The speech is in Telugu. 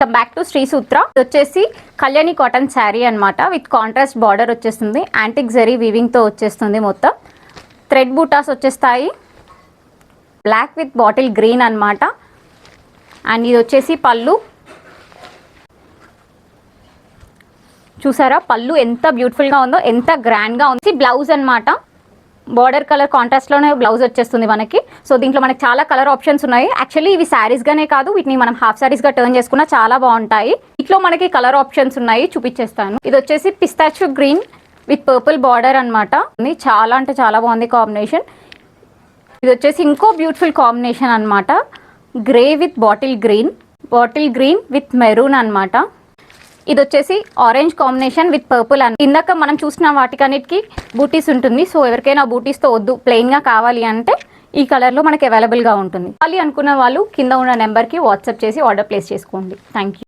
కమ్ బ్యాక్ టు శ్రీ సూత్ర. ఇది వచ్చేసి కళ్యాణి కాటన్ శారీ అనమాట. విత్ కాంట్రాస్ట్ బార్డర్ వచ్చేస్తుంది. యాంటిక్ జరీ వీవింగ్ తో వచ్చేస్తుంది. మొత్తం థ్రెడ్ బూటాస్ వచ్చేస్తాయి. బ్లాక్ విత్ బాటిల్ గ్రీన్ అనమాట. అండ్ ఇది వచ్చేసి పళ్ళు. చూసారా పళ్ళు ఎంత బ్యూటిఫుల్ గా ఉందో, ఎంత గ్రాండ్ గా ఉంది. బ్లౌజ్ అనమాట. బార్డర్ కలర్ కాంట్రాస్ట్ లోనే బ్లౌజ్ వచ్చేస్తుంది మనకి. సో దీంట్లో మనకి చాలా కలర్ ఆప్షన్స్ ఉన్నాయి. యాక్చువల్లీ ఇవి శారీస్ గానే కాదు, వీటిని మనం హాఫ్ శారీస్ గా టర్న్ చేసుకున్నా చాలా బాగుంటాయి. ఇట్లో మనకి కలర్ ఆప్షన్స్ ఉన్నాయి, చూపించేస్తాను. ఇది వచ్చేసి పిస్తాచియో గ్రీన్ విత్ పర్పుల్ బార్డర్ అనమాట. చాలా అంటే చాలా బాగుంది కాంబినేషన్. ఇది వచ్చేసి ఇంకో బ్యూటిఫుల్ కాంబినేషన్ అనమాట. Grey with bottle green with maroon అనమాట. ఇది వచ్చేసి ఆరెంజ్ కాంబినేషన్ విత్ పర్పుల్ అని. ఇందాక మనం చూసిన వాటికన్నిటికి బూటీస్ ఉంటుంది. సో ఎవరికైనా బూటీస్తో వద్దు, ప్లెయిన్గా కావాలి అంటే ఈ కలర్లో మనకి అవైలబుల్గా ఉంటుంది. కావాలి అనుకున్న వాళ్ళు కింద ఉన్న నెంబర్కి వాట్సాప్ చేసి ఆర్డర్ ప్లేస్ చేసుకోండి. Thank you.